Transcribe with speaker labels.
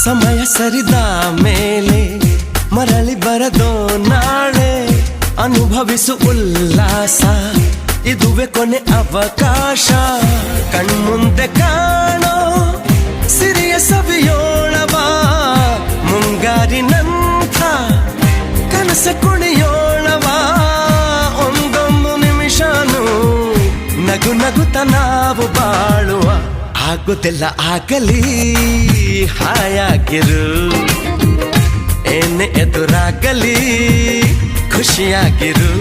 Speaker 1: ಸಮಯ ಸರಿದ ಮೇಲೆ ಮರಳಿ ಬರದೋ ನಾಳೆ ಅನುಭವಿಸು ಉಲ್ಲಾಸ ಇದುವೆ ಕೊನೆ ಅವಕಾಶ ಕಣ್ಮುಂದೆ ಕಾಣೋ ಸಿರಿಯ ಸವಿಯೋಳವ ಮುಂಗಾರಿನಂಥ ಕನಸ ಕುಣಿಯೋಳವ ಒಂದೊಂದು ನಿಮಿಷನೂ ನಗು ನಗುತ್ತ ನಾವು ಬಾಳುವ ಆಗುತ್ತಿಲ್ಲ ಆಗಲಿ ಹಾಯಾಗಿರು ಏನೇ ಎದುರಾಗಲಿ ಖುಷಿಯಾಗಿರು